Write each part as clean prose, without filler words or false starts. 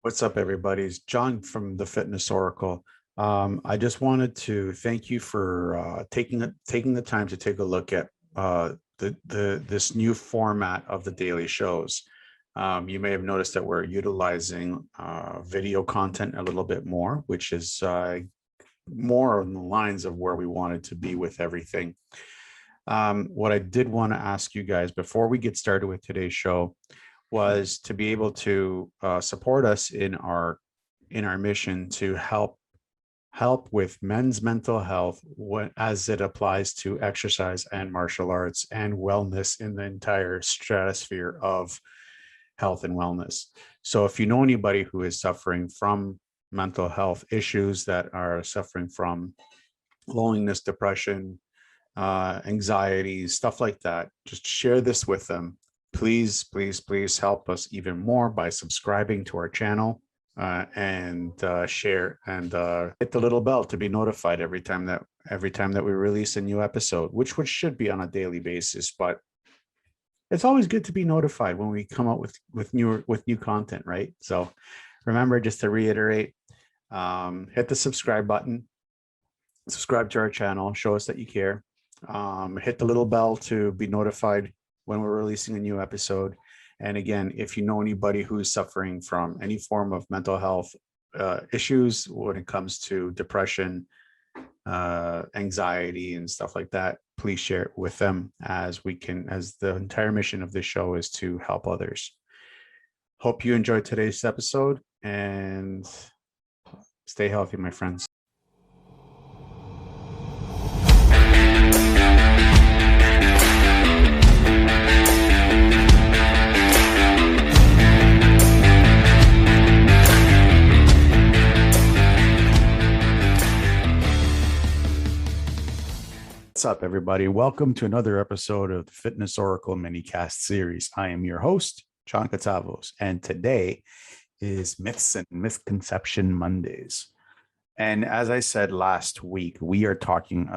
What's up, everybody? It's John from the Fitness Oracle. I just wanted to thank you for taking the time to take a look at the this new format of the daily shows. You may have noticed that we're utilizing video content a little bit more, which is more on the lines of where we wanted to be with everything. What I did want to ask you guys before we get started with today's show was to be able to support us in our mission to help with men's mental health as it applies to exercise and martial arts and wellness in the entire stratosphere of health and wellness. So if you know anybody who is suffering from mental health issues, that are suffering from loneliness, depression, anxiety, stuff like that, just share this with them. Please, please, please help us even more by subscribing to our channel and share and hit the little bell to be notified every time that we release a new episode, which should be on a daily basis. But it's always good to be notified when we come out with new content, right? So remember, just to reiterate, hit the subscribe button, subscribe to our channel, show us that you care. Hit the little bell to be notified when we're releasing a new episode. And again, if you know anybody who's suffering from any form of mental health issues when it comes to depression, anxiety, and stuff like that, please share it with them, as the entire mission of this show is to help others. Hope you enjoyed today's episode and stay healthy, my friends. What's up, everybody? Welcome to another episode of the Fitness Oracle Minicast series. I am your host, John Catavos, and today is Myths and Misconception Mondays. And as I said last week, we are talking,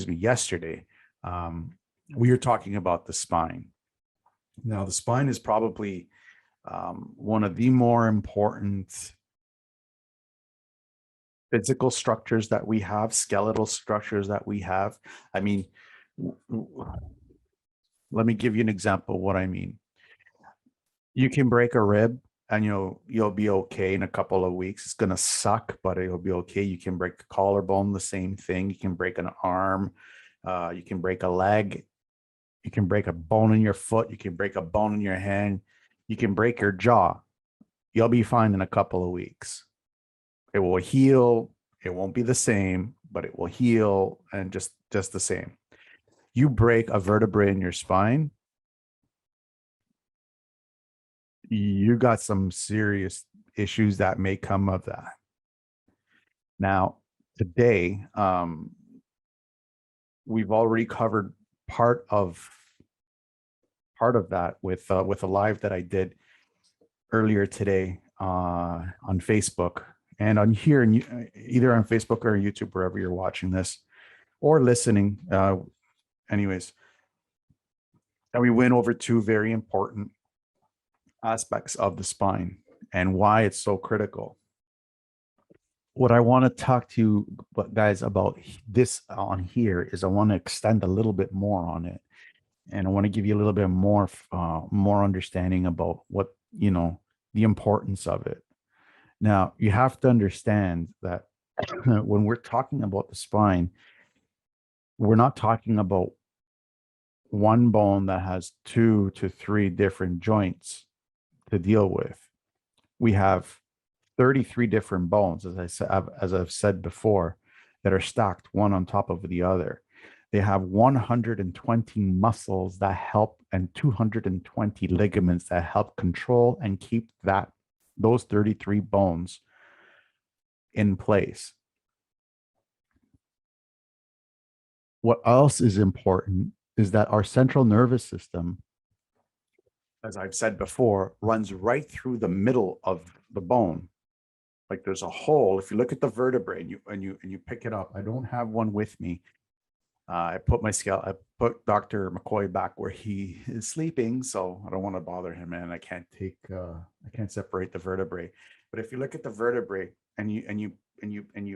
yesterday, we are talking about the spine. Now, the spine is probably one of the more important physical structures that we have, skeletal structures that we have. I mean, let me give you an example of what I mean. You can break a rib and you'll be okay in a couple of weeks. It's going to suck, but it'll be okay. You can break a collarbone, the same thing. You can break an arm. You can break a leg. You can break a bone in your foot. You can break a bone in your hand. You can break your jaw. You'll be fine in a couple of weeks. It will heal. It won't be the same, but it will heal, and just the same. You break a vertebrae in your spine, you got some serious issues that may come of that. Now, today, we've already covered part of that with a live that I did earlier today on Facebook. And on here, either on Facebook or YouTube, wherever you're watching this or listening. Anyways, and we went over two very important aspects of the spine and why it's so critical. What I want to talk to you guys about this on here is I want to extend a little bit more on it. And I want to give you a little bit more understanding about what, the importance of it. Now, you have to understand that when we're talking about the spine, we're not talking about one bone that has 2 to 3 different joints to deal with. We have 33 different bones, as I've said before, that are stacked one on top of the other. They have 120 muscles that help and 220 ligaments that help control and keep those 33 bones in place. What else is important is that our central nervous system, as I've said before, runs right through the middle of the bone. Like there's a hole. If you look at the vertebrae and you pick it up, I don't have one with me. I put Dr. McCoy back where he is sleeping, so I don't want to bother him, and I can't separate the vertebrae. But if you look at the vertebrae and you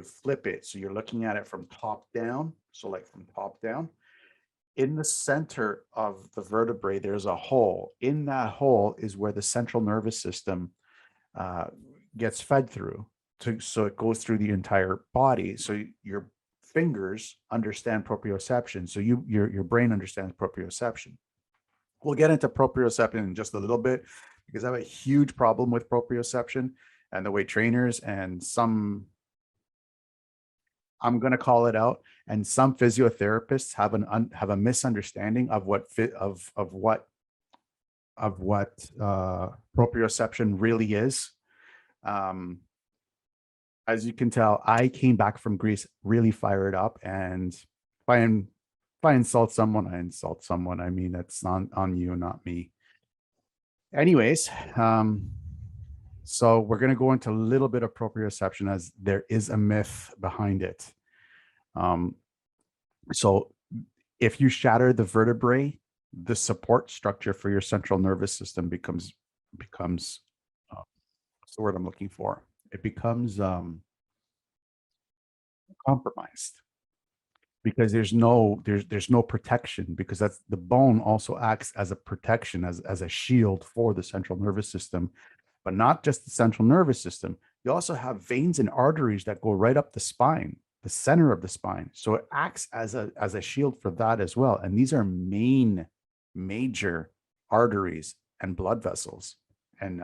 flip it, so you're looking at it from top down, so like from top down, in the center of the vertebrae, there's a hole. In that hole is where the central nervous system uh, gets fed through. So it goes through the entire body. So your fingers understand proprioception. So your brain understands proprioception. We'll get into proprioception in just a little bit because I have a huge problem with proprioception and the way trainers and some, I'm going to call it out, and some physiotherapists have a misunderstanding of what proprioception really is. Um, as you can tell, I came back from Greece really fired up, and if I insult someone, I insult someone. I mean, that's on you, not me. Anyways, so we're going to go into a little bit of proprioception as there is a myth behind it. So if you shatter the vertebrae, the support structure for your central nervous system becomes what's the word I'm looking for? It becomes compromised because there's no protection, because that's the bone also acts as a protection, as a shield for the central nervous system, but not just the central nervous system. You also have veins and arteries that go right up the spine, the center of the spine. So it acts as a shield for that as well. And these are major arteries and blood vessels and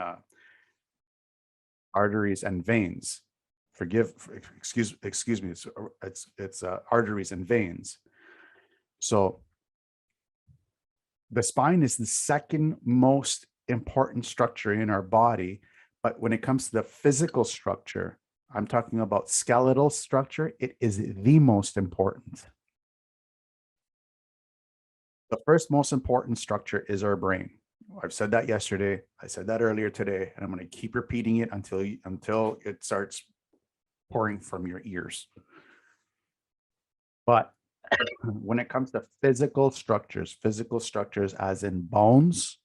arteries and veins. Excuse me. It's arteries and veins. So the spine is the second most important structure in our body, but when it comes to the physical structure, I'm talking about skeletal structure, it is the most important. The first most important structure is our brain. I've said that yesterday. I said that earlier today, and I'm going to keep repeating it until it starts pouring from your ears. But when it comes to physical structures as in bones,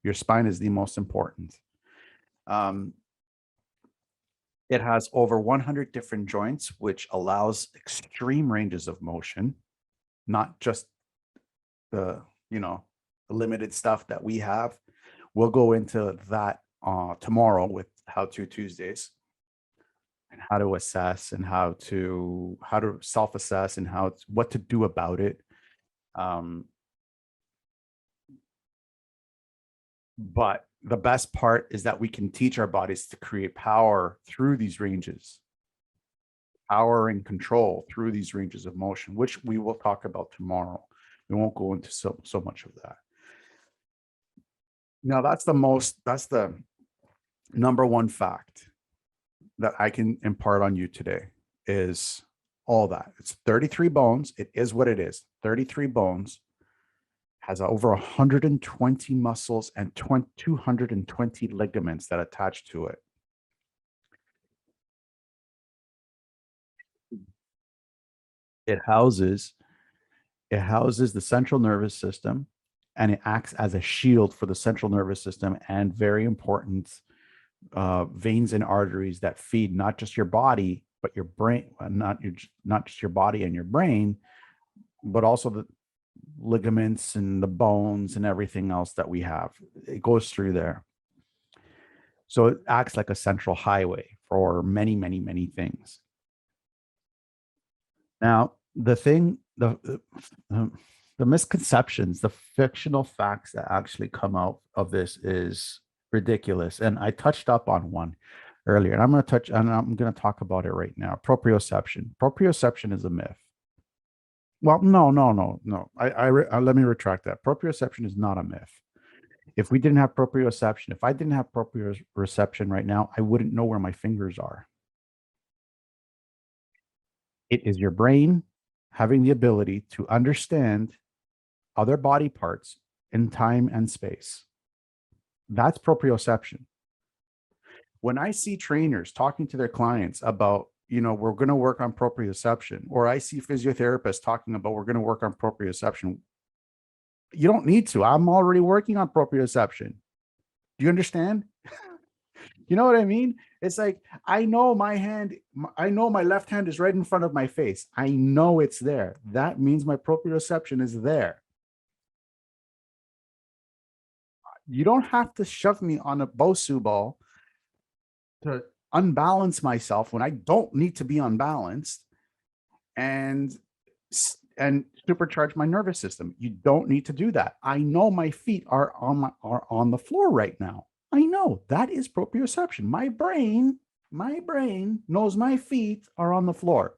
your spine is the most important. It has over 100 different joints, which allows extreme ranges of motion, not just the limited stuff that we have. We'll go into that tomorrow with How To Tuesdays, and how to assess and how to self-assess and what to do about it. But the best part is that we can teach our bodies to create power through these ranges, power and control through these ranges of motion, which we will talk about tomorrow. We won't go into so much of that. Now, that's the number one fact that I can impart on you today is all that. It's 33 bones. It is what it is. 33 bones, has over 120 muscles and 220 ligaments that attach to it. It houses the central nervous system, and it acts as a shield for the central nervous system and very important veins and arteries that feed not just your body, but your brain, not just your body and your brain, but also the ligaments and the bones and everything else that we have. It goes through there. So it acts like a central highway for many, many, many things. Now, the misconceptions, the fictional facts that actually come out of this is ridiculous. And I touched up on one earlier, and I'm going to talk about it right now. Proprioception. Proprioception is a myth. Well, no. Let me retract that. Proprioception is not a myth. If we didn't have proprioception, if I didn't have proprioception right now, I wouldn't know where my fingers are. It is your brain having the ability to understand other body parts in time and space. That's proprioception. When I see trainers talking to their clients about we're going to work on proprioception, or I see physiotherapists talking about we're going to work on proprioception. You don't need to. I'm already working on proprioception. Do you understand? You know what I mean? It's like, I know I know my left hand is right in front of my face. I know it's there. That means my proprioception is there. You don't have to shove me on a Bosu ball to unbalance myself when I don't need to be unbalanced and supercharge my nervous system. You don't need to do that. I know my feet are on the floor right now. I know that is proprioception. My brain knows my feet are on the floor.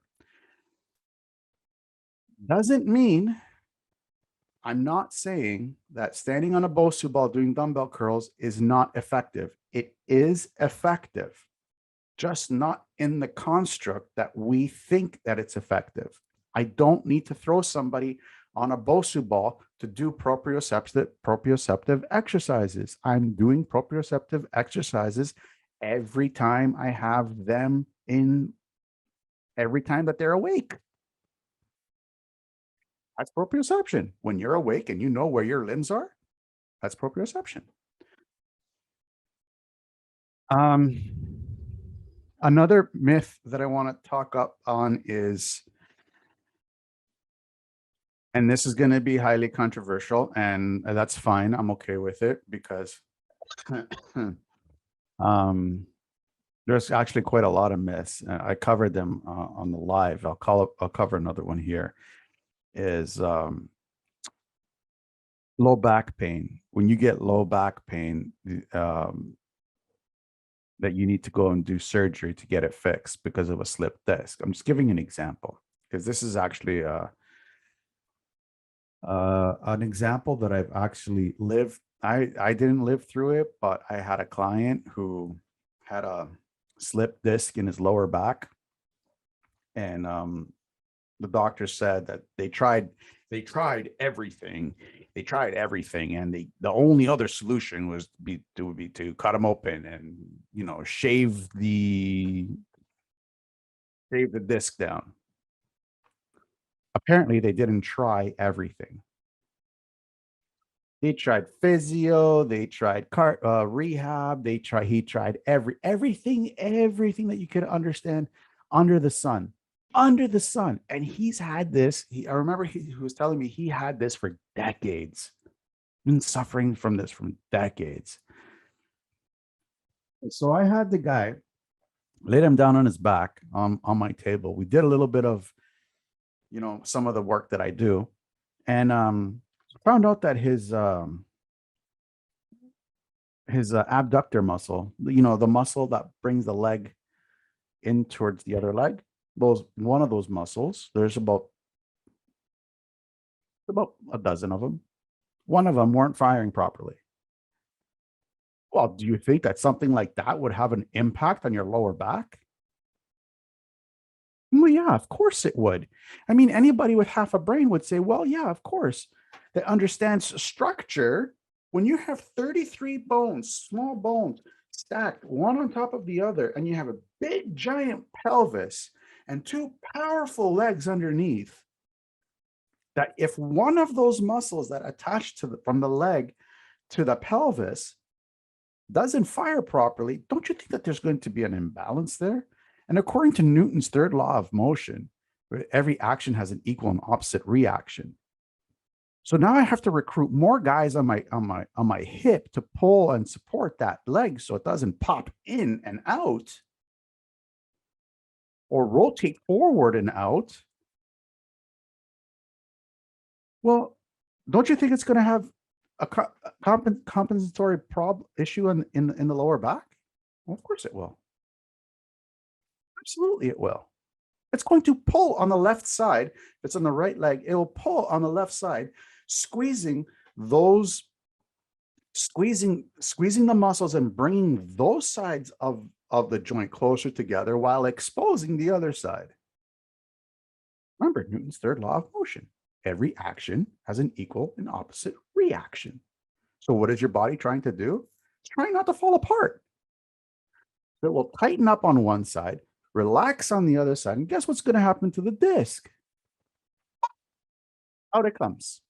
Doesn't mean, I'm not saying that standing on a Bosu ball doing dumbbell curls is not effective. It is effective, just not in the construct that we think that it's effective. I don't need to throw somebody on a Bosu ball to do proprioceptive exercises. I'm doing proprioceptive exercises every time I have them in, every time that they're awake. That's proprioception. When you're awake and you know where your limbs are, that's proprioception. Another myth that I want to talk up on is, and this is going to be highly controversial, and that's fine. I'm okay with it because there's actually quite a lot of myths. I covered them on the live. I'll cover another one here. Is low back pain. When you get low back pain, that you need to go and do surgery to get it fixed because of a slipped disc. I'm just giving an example because this is actually an example that I've actually lived. I didn't live through it, but I had a client who had a slipped disc in his lower back, and the doctor said that they tried everything. They tried everything, and the only other solution was to cut him open and shave the disc down. Apparently, they didn't try everything. They tried physio, they tried rehab, he tried everything that you could understand under the sun. Under the sun. And he's had this. I remember he was telling me he had this for decades. Been suffering from this from decades. So I had the guy, laid him down on his back on my table. We did a little bit of, some of the work that I do, and found out that his abductor muscle, the muscle that brings the leg in towards the other leg, one of those muscles, there's about a dozen of them. One of them weren't firing properly. Well, do you think that something like that would have an impact on your lower back? Well, yeah, of course it would. I mean, anybody with half a brain would say, well, yeah, of course. That understands structure. When you have 33 bones, small bones, stacked one on top of the other, and you have a big giant pelvis and two powerful legs underneath, that if one of those muscles that attach from the leg to the pelvis doesn't fire properly, don't you think that there's going to be an imbalance there? And according to Newton's third law of motion, every action has an equal and opposite reaction. So now I have to recruit more guys on my hip to pull and support that leg so it doesn't pop in and out or rotate forward and out. Well, don't you think it's going to have a compensatory issue in the lower back? Well, of course it will. Absolutely it will. It's going to pull on the left side. If it's on the right leg, it will pull on the left side, squeezing the muscles and bringing those sides of the joint closer together while exposing the other side. Remember Newton's third law of motion. Every action has an equal and opposite reaction. So what is your body trying to do? It's trying not to fall apart. It will tighten up on one side, relax on the other side, and guess what's going to happen to the disc? Out it comes.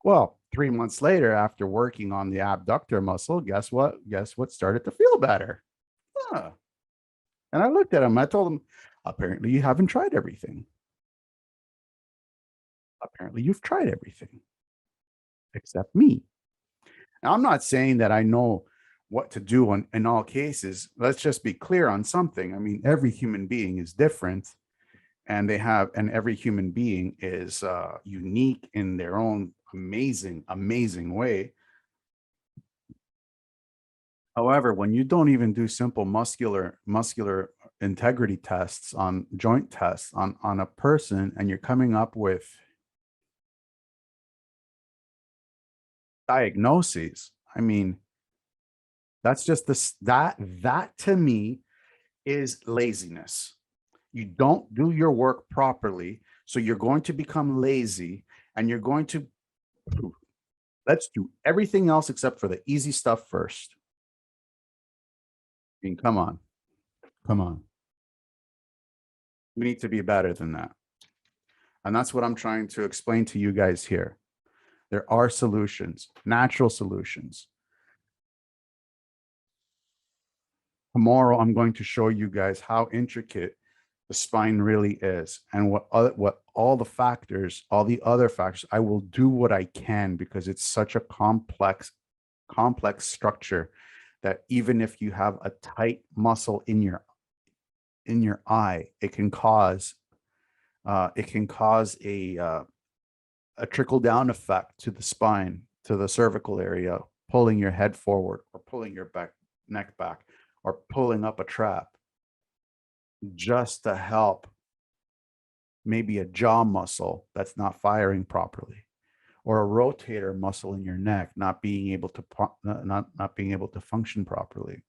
Well, 3 months later, after working on the abductor muscle, guess what? Guess what started to feel better? Huh. And I looked at him. I told him, apparently you haven't tried everything. Apparently you've tried everything except me. Now, I'm not saying that I know what to do in all cases. Let's just be clear on something. I mean, every human being is different, and every human being is unique in their own amazing way. However, when you don't even do simple muscular integrity tests on joint tests on a person, and you're coming up with diagnoses, I mean, that's just this that to me is laziness. You don't do your work properly, so you're going to become lazy, and you're going to let's do everything else except for the easy stuff first. I mean, come on. We need to be better than that. And that's what I'm trying to explain to you guys here. There are solutions, natural solutions. Tomorrow, I'm going to show you guys how intricate the spine really is, and what all the factors, all the other factors. I will do what I can, because it's such a complex structure that even if you have a tight muscle in your eye, it can cause a trickle down effect to the spine, to the cervical area, pulling your head forward, or pulling your neck back, or pulling up a trap, just to help maybe a jaw muscle that's not firing properly, or a rotator muscle in your neck not being able to function properly.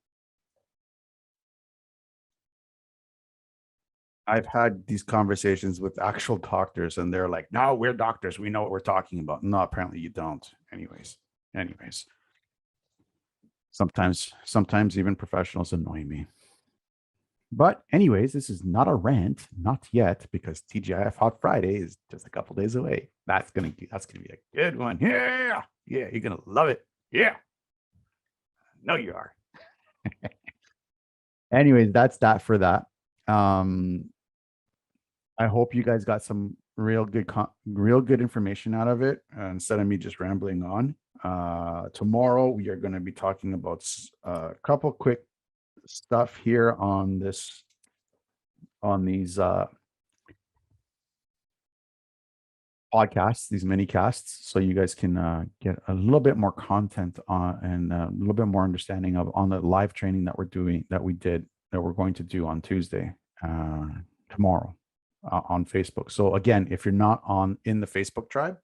I've had these conversations with actual doctors, and they're like, no, we're doctors, we know what we're talking about. No, apparently you don't. Anyways, sometimes even professionals annoy me. But anyways, this is not a rant, not yet, because TGIF Hot Friday is just a couple days away. That's gonna be a good one. Yeah, you're gonna love it. Yeah, no, you are. Anyways, that's that for that. I hope you guys got some real good information out of it, instead of me just rambling on. Tomorrow we are going to be talking about a couple quick stuff here on these podcasts, these mini casts, so you guys can get a little bit more content on, and a little bit more understanding on the live training that we're going to do on Tuesday, tomorrow, on Facebook. So again, if you're not in the Facebook tribe,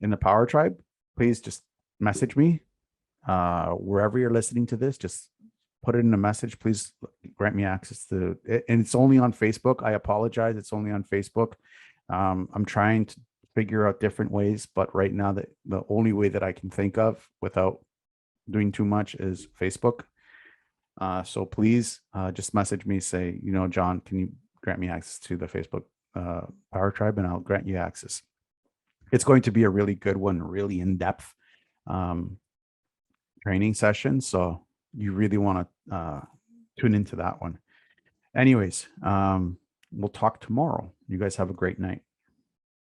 in the Power Tribe, please just message me, wherever you're listening to this. Just put it in a message. Please grant me access to it. And it's only on Facebook. I apologize. It's only on Facebook. I'm trying to figure out different ways, but right now the only way that I can think of without doing too much is Facebook. So please, just message me, say, John, can you grant me access to the Facebook Power Tribe, and I'll grant you access. It's going to be a really good one, really in-depth training session. So you really want to tune into that one. Anyways, we'll talk tomorrow. You guys have a great night.